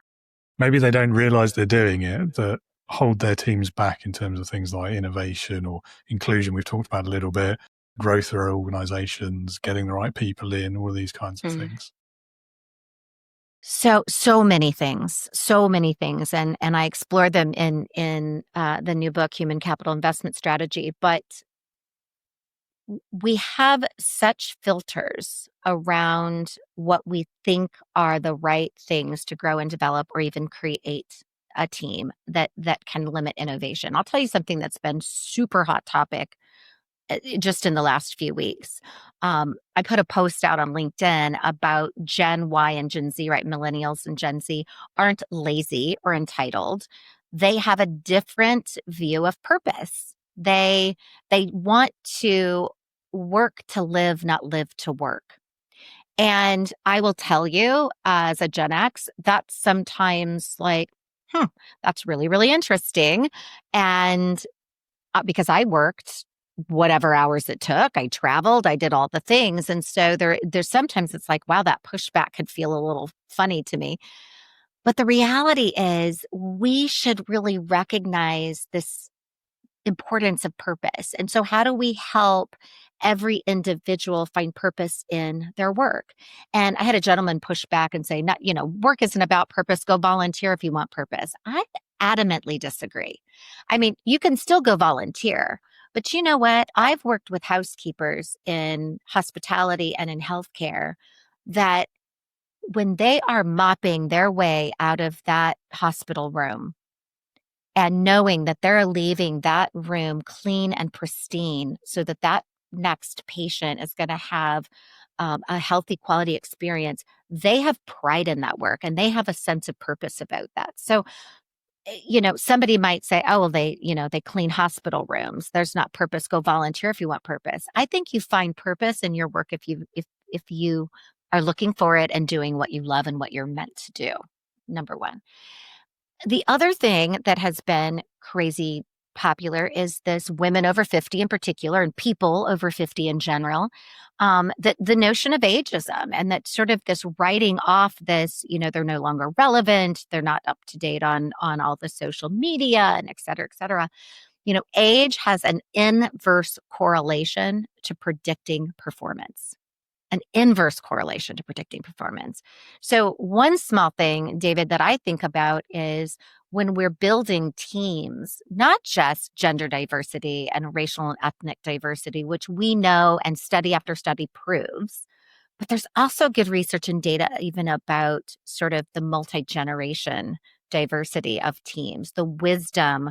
maybe they don't realize they're doing it, that hold their teams back in terms of things like innovation or inclusion. We've talked about a little bit, growth of our organizations, getting the right people in, all of these kinds of things. So many things, and I explore them in the new book, Human Capital Investment Strategy. But we have such filters around what we think are the right things to grow and develop, or even create a team that can limit innovation. I'll tell you something that's been super hot topic just in the last few weeks. I put a post out on LinkedIn about Gen Y and Gen Z, right? Millennials and Gen Z aren't lazy or entitled. They have a different view of purpose. They want to work to live, not live to work. And I will tell you, as a Gen X, that's sometimes like, that's really, really interesting. And because I worked whatever hours it took, I traveled, I did all the things. And so there's sometimes it's like, wow, that pushback could feel a little funny to me. But the reality is we should really recognize this importance of purpose. And so how do we help every individual find purpose in their work? And I had a gentleman push back and say, not, work isn't about purpose. Go volunteer if you want purpose. I adamantly disagree. I mean, you can still go volunteer, but you know what? I've worked with housekeepers in hospitality and in healthcare that when they are mopping their way out of that hospital room, and knowing that they're leaving that room clean and pristine so that that next patient is going to have a healthy quality experience, they have pride in that work and they have a sense of purpose about that. So, somebody might say, oh, well, they clean hospital rooms. There's not purpose. Go volunteer if you want purpose. I think you find purpose in your work if you are looking for it and doing what you love and what you're meant to do. Number one. The other thing that has been crazy popular is this women over 50 in particular, and people over 50 in general, the notion of ageism, and that sort of this writing off this, they're no longer relevant, they're not up to date on all the social media, and et cetera, et cetera. Age has an inverse correlation to predicting performance. An inverse correlation to predicting performance. So one small thing, David, that I think about is when we're building teams, not just gender diversity and racial and ethnic diversity, which we know and study after study proves, but there's also good research and data even about sort of the multi-generation diversity of teams, the wisdom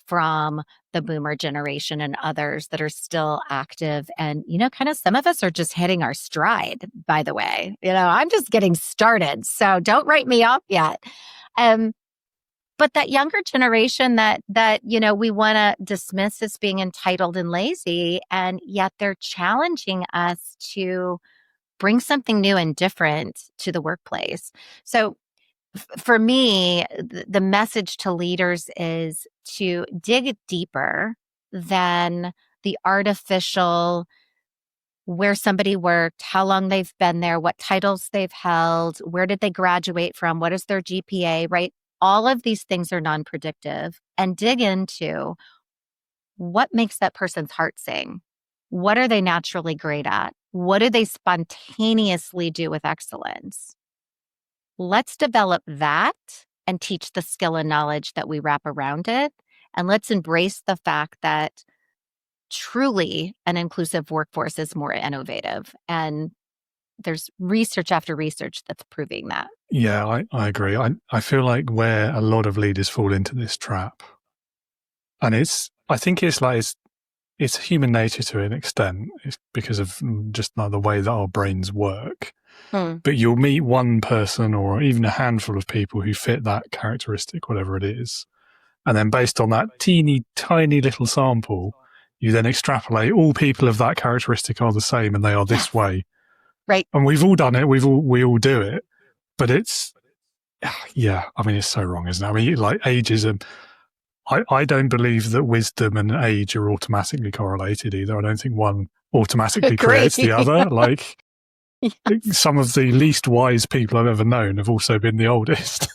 from the boomer generation and others that are still active. And, kind of some of us are just hitting our stride, by the way. I'm just getting started, so don't write me off yet. But that younger generation that we want to dismiss as being entitled and lazy, and yet they're challenging us to bring something new and different to the workplace. So for me, the message to leaders is to dig deeper than the artificial where somebody worked, how long they've been there, what titles they've held, where did they graduate from, what is their GPA, right? All of these things are non-predictive, and dig into what makes that person's heart sing. What are they naturally great at? What do they spontaneously do with excellence? Let's develop that and teach the skill and knowledge that we wrap around it. And let's embrace the fact that truly an inclusive workforce is more innovative. And there's research after research that's proving that. Yeah, I agree. I feel like where a lot of leaders fall into this trap, and I think it's it's human nature to an extent. It's because of just like the way that our brains work. But you'll meet one person or even a handful of people who fit that characteristic, whatever it is. And then based on that teeny tiny little sample, you then extrapolate all people of that characteristic are the same and they are this way. Right. And we've all done it. We all do it. But it's, yeah, I mean, it's so wrong, isn't it? I mean, like ageism, I don't believe that wisdom and age are automatically correlated either. I don't think one automatically creates the other. Like, yes. Some of the least wise people I've ever known have also been the oldest.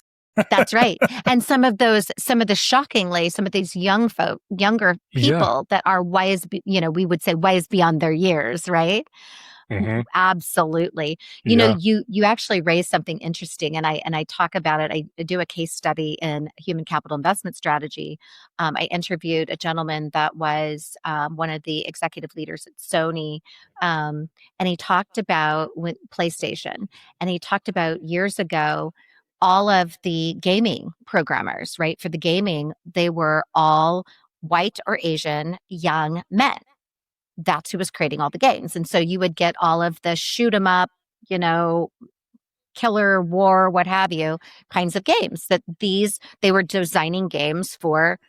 That's right. And some of these younger people that are wise, we would say wise beyond their years, right? Mm-hmm. Absolutely. You actually raised something interesting, and I talk about it. I do a case study in human capital investment strategy. I interviewed a gentleman that was one of the executive leaders at Sony, and he talked about PlayStation, and he talked about years ago, all of the gaming programmers, right? For the gaming, they were all white or Asian young men. That's who was creating all the games. And so you would get all of the shoot 'em up, killer, war, what have you, kinds of games they were designing games for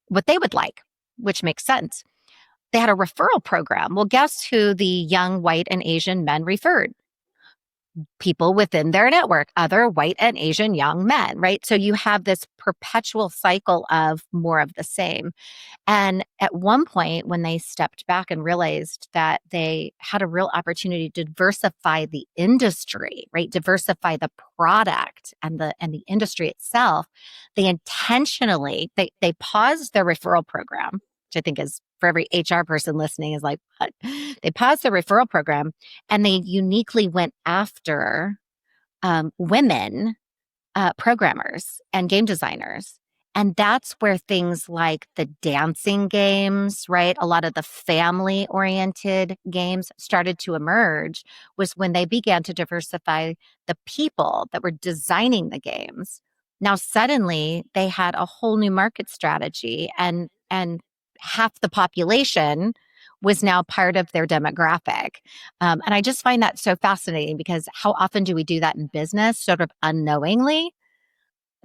what they would like, which makes sense. They had a referral program. Well, guess who the young white and Asian men referred? People within their network, other white and Asian young men, right? So you have this perpetual cycle of more of the same. And at one point, when they stepped back and realized that they had a real opportunity to diversify the industry, right? Diversify the product and the industry itself, they intentionally, they paused their referral program, which I think is for every HR person listening is like, what? They paused their referral program and they uniquely went after women programmers and game designers. And that's where things like the dancing games, right? A lot of the family-oriented games started to emerge was when they began to diversify the people that were designing the games. Now, suddenly, they had a whole new market strategy and half the population was now part of their demographic. And I just find that so fascinating because how often do we do that in business, sort of unknowingly,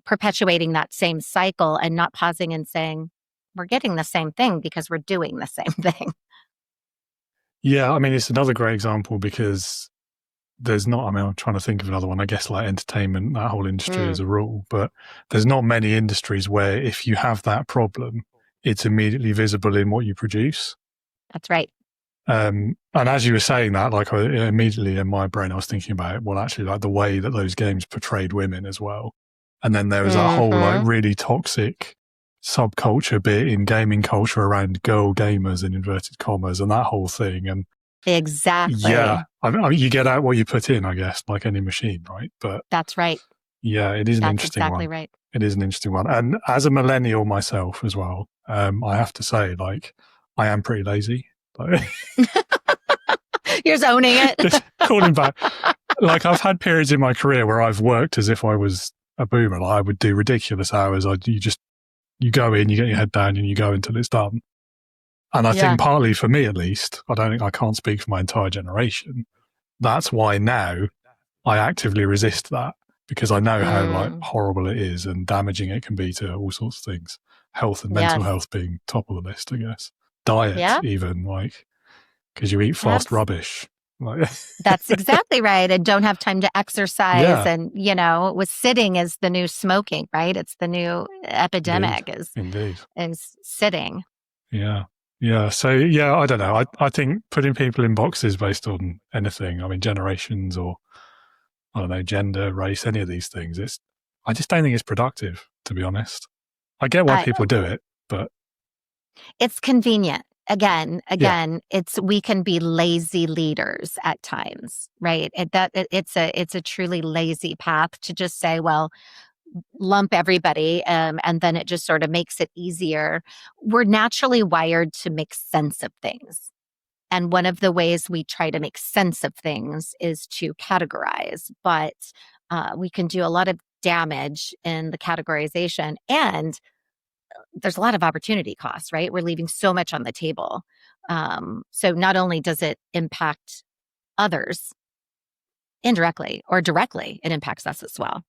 perpetuating that same cycle and not pausing and saying, we're getting the same thing because we're doing the same thing. Yeah, I mean, it's another great example because I'm trying to think of another one, I guess like entertainment, that whole industry as a rule, but there's not many industries where if you have that problem, it's immediately visible in what you produce. That's right. And as you were saying that, like immediately in my brain, I was thinking about, well, actually like the way that those games portrayed women as well. And then there was a whole like really toxic subculture bit in gaming culture around girl gamers in inverted commas and that whole thing. And exactly. Yeah. I mean, you get out what you put in, I guess, like any machine, right? But that's right. Yeah, it is an interesting one. That's exactly right. It is an interesting one. And as a millennial myself as well, I have to say, like, I am pretty lazy. Like, you're just owning it. Just calling back. Like, I've had periods in my career where I've worked as if I was a boomer. Like, I would do ridiculous hours. You go in, you get your head down, and you go until it's done. And I think partly for me, at least, I can't speak for my entire generation. That's why now I actively resist that because I know how like horrible it is and damaging it can be to all sorts of things. Health and mental health being top of the list, I guess. Diet, even, like, because you eat fast rubbish. Like, that's exactly right. And don't have time to exercise. And, with sitting is the new smoking, right? It's the new epidemic Indeed. is sitting. Yeah. Yeah. So, yeah, I don't know. I think putting people in boxes based on anything, I mean, generations or, I don't know, gender, race, any of these things, I just don't think it's productive, to be honest. I get why people do it, but it's convenient. Again, we can be lazy leaders at times, right? It's a truly lazy path to just say, well, lump everybody, and then it just sort of makes it easier. We're naturally wired to make sense of things. And one of the ways we try to make sense of things is to categorize, but we can do a lot of damage in the categorization. And there's a lot of opportunity costs, right? We're leaving so much on the table. So not only does it impact others indirectly or directly, it impacts us as well.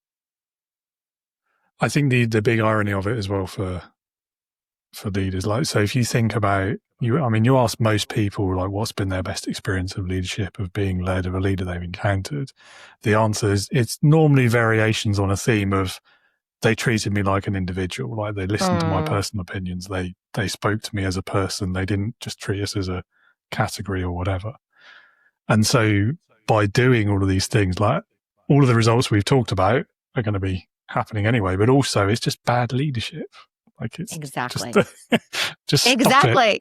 I think the big irony of it as well for leaders, like, so if you think about you ask most people, like, what's been their best experience of leadership, of being led, of a leader they've encountered, the answer is it's normally variations on a theme of they treated me like an individual, like they listened to my personal opinions, they spoke to me as a person, they didn't just treat us as a category or whatever. And so by doing all of these things, like all of the results we've talked about are going to be happening anyway, but also it's just bad leadership. Like, it's exactly. Just exactly.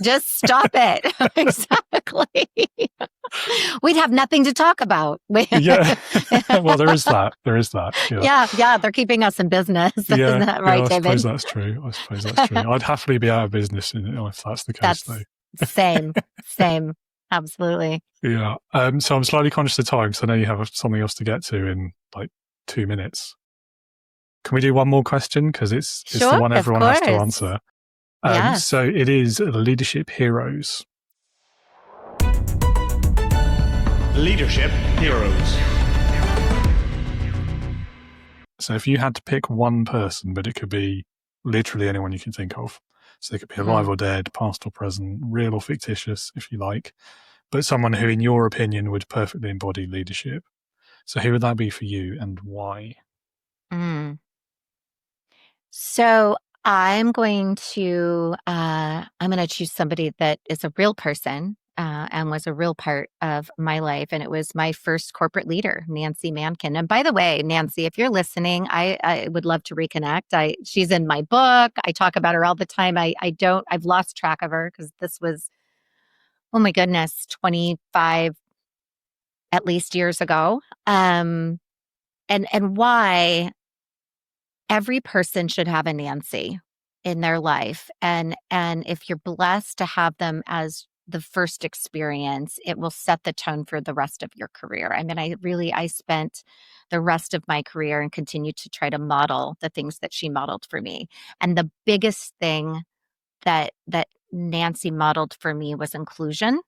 Just stop it. Exactly. We'd have nothing to talk about. Yeah. Well, there is that. Yeah. They're keeping us in business. Isn't that right, I David? suppose that's true. I'd happily be out of business if that's the case, though. Same. Absolutely. Yeah. So I'm slightly conscious of time because I know you have something else to get to in like 2 minutes. Can we do one more question? Because it's the one everyone has to answer. Yes. So it is leadership heroes. Leadership heroes. So if you had to pick one person, but it could be literally anyone you can think of. So they could be alive or dead, past or present, real or fictitious, if you like, but someone who, in your opinion, would perfectly embody leadership. So who would that be for you and why? So I'm going to choose somebody that is a real person and was a real part of my life. And it was my first corporate leader, Nancy Mankin. And by the way, Nancy, if you're listening, I would love to reconnect. She's in my book. I talk about her all the time. I've lost track of her because this was, oh my goodness, 25 at least years ago. And why every person should have a Nancy in their life. And if you're blessed to have them as the first experience, it will set the tone for the rest of your career. I mean, I spent the rest of my career and continue to try to model the things that she modeled for me. And the biggest thing that Nancy modeled for me was inclusion,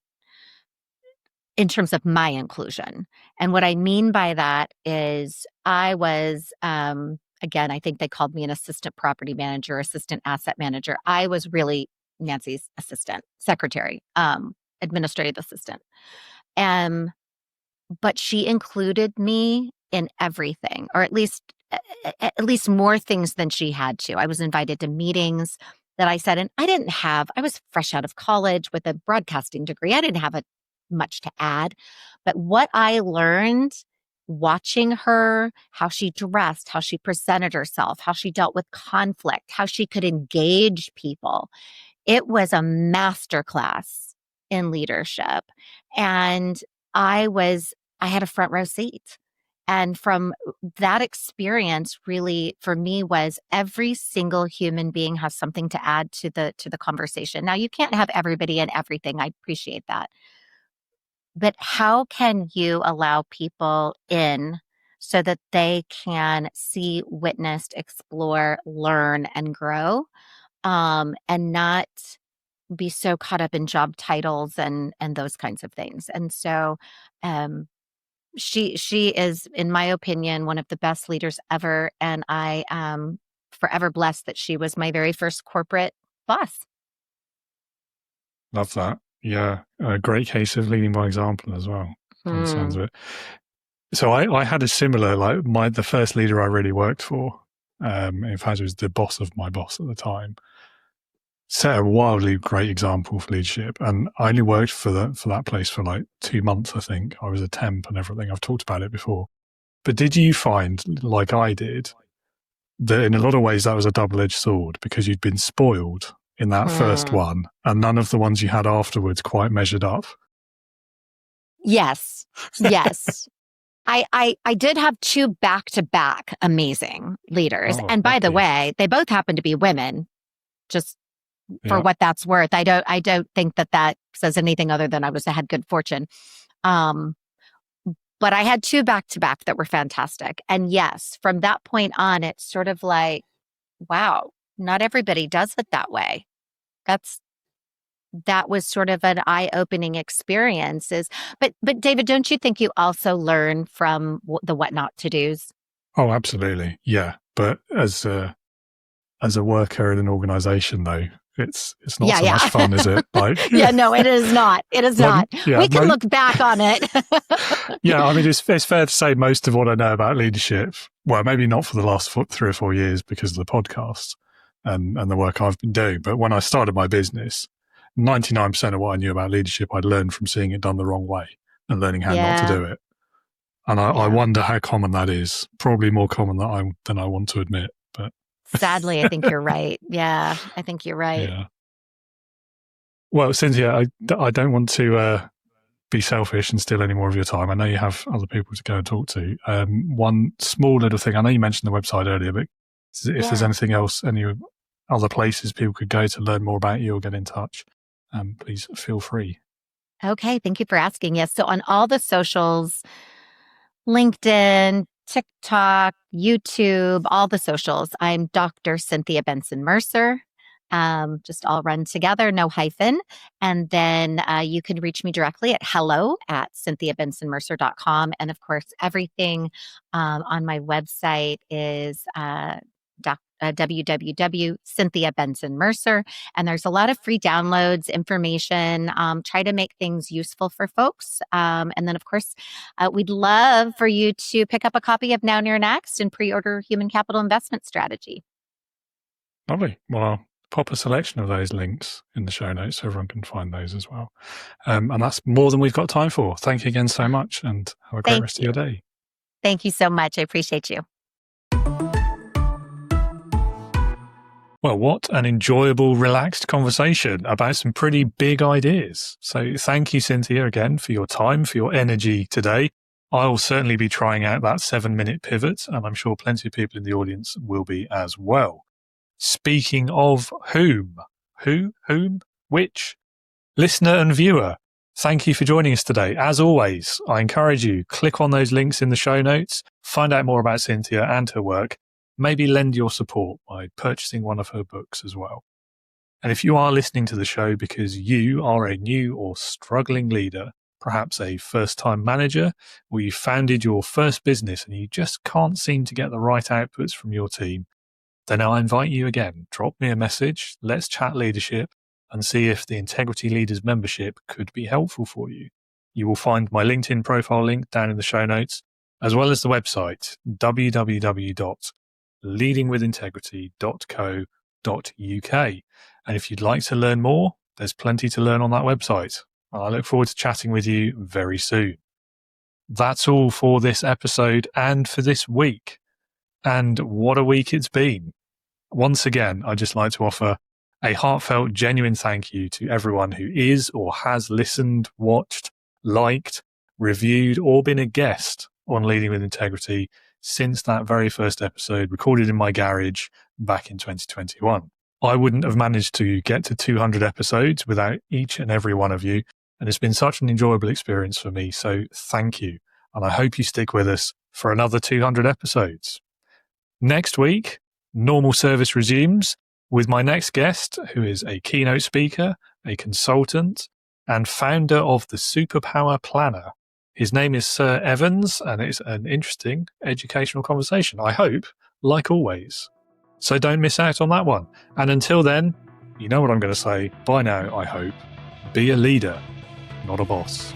in terms of my inclusion. And what I mean by that is I was, again, I think they called me an assistant property manager, assistant asset manager. I was really Nancy's assistant, secretary, administrative assistant. But she included me in everything, or at least more things than she had to. I was invited to meetings that I said, and I was fresh out of college with a broadcasting degree. I didn't have much to add. But what I learned watching her, how she dressed, how she presented herself, how she dealt with conflict, how she could engage people, it was a masterclass in leadership. And I had a front row seat. And from that experience, really, for me, was every single human being has something to add to the conversation. Now, you can't have everybody and everything. I appreciate that. But how can you allow people in so that they can see, witness, explore, learn, and grow, and not be so caught up in job titles and those kinds of things? And so, she is, in my opinion, one of the best leaders ever, and I am forever blessed that she was my very first corporate boss. Love that. Yeah, a great case of leading by example as well, by the sounds of it. So I had a similar, like the first leader I really worked for, in fact, it was the boss of my boss at the time, set a wildly great example for leadership. And I only worked for that place for like 2 months, I think. I was a temp and everything. I've talked about it before. But did you find, like I did, that in a lot of ways that was a double-edged sword because you'd been spoiled in that first one and none of the ones you had afterwards quite measured up? Yes. I did have 2 back-to-back amazing leaders. And by the way, they both happen to be women, just for what that's worth. I don't think that says anything other than I had good fortune. But I had 2 back-to-back that were fantastic. And yes, from that point on, it's sort of like, wow, Not everybody does it that way. That was sort of an eye-opening experience. But David, don't you think you also learn from the what not to do's? Oh, absolutely. Yeah. But as a worker in an organization, though, it's not so much fun, is it? Like, yeah, no, it is not. It is not. Yeah, we can look back on it. Yeah, I mean, it's fair to say most of what I know about leadership, well, maybe not for the last 3 or 4 years because of the podcast and the work I've been doing. But when I started my business, 99% of what I knew about leadership, I'd learned from seeing it done the wrong way and learning how not to do it. And I wonder how common that is. Probably more common than I want to admit. But sadly, I think you're right. Yeah, I think you're right. Yeah. Well, Cynthia, I don't want to be selfish and steal any more of your time. I know you have other people to go and talk to. One small little thing, I know you mentioned the website earlier, but if there's anything else, any other places people could go to learn more about you or get in touch, please feel free. Okay, thank you for asking. Yes, so on all the socials, LinkedIn, TikTok, YouTube, all the socials, I'm Dr. Cynthia Bentzen-Mercer. Just all run together, no hyphen. And then you can reach me directly at hello@cynthiabensenmercer.com. And of course, everything on my website is www.cynthiabensenmercer. And there's a lot of free downloads, information, try to make things useful for folks. And then, of course, we'd love for you to pick up a copy of Now Near Next and pre-order Human Capital Investment Strategy. Lovely. Well, pop a selection of those links in the show notes so everyone can find those as well. And that's more than we've got time for. Thank you again so much and have a great rest of your day. Thank you so much. I appreciate you. Well, what an enjoyable, relaxed conversation about some pretty big ideas. So thank you, Cynthia, again for your time, for your energy today. I'll certainly be trying out that 7-minute pivot, and I'm sure plenty of people in the audience will be as well. Speaking of whom, which? Listener and viewer, thank you for joining us today. As always, I encourage you, click on those links in the show notes, find out more about Cynthia and her work, maybe lend your support by purchasing one of her books as well. And if you are listening to the show because you are a new or struggling leader, perhaps a first-time manager, or you founded your first business and you just can't seem to get the right outputs from your team, then I invite you again, drop me a message, let's chat leadership, and see if the Integrity Leaders membership could be helpful for you. You will find my LinkedIn profile link down in the show notes, as well as the website, www.leadingwithintegrity.co.uk. And if you'd like to learn more, there's plenty to learn on that website. I look forward to chatting with you very soon. That's all for this episode and for this week. And what a week it's been. Once again, I'd just like to offer a heartfelt, genuine thank you to everyone who is or has listened, watched, liked, reviewed, or been a guest on Leading with Integrity since that very first episode recorded in my garage back in 2021. I wouldn't have managed to get to 200 episodes without each and every one of you, and it's been such an enjoyable experience for me, so thank you, and I hope you stick with us for another 200 episodes. Next week, normal service resumes with my next guest, who is a keynote speaker, a consultant, and founder of the Superpower Planner. His name is Sir Evans, and it's an interesting educational conversation, I hope, like always. So don't miss out on that one. And until then, you know what I'm going to say. Bye now, I hope. Be a leader, not a boss.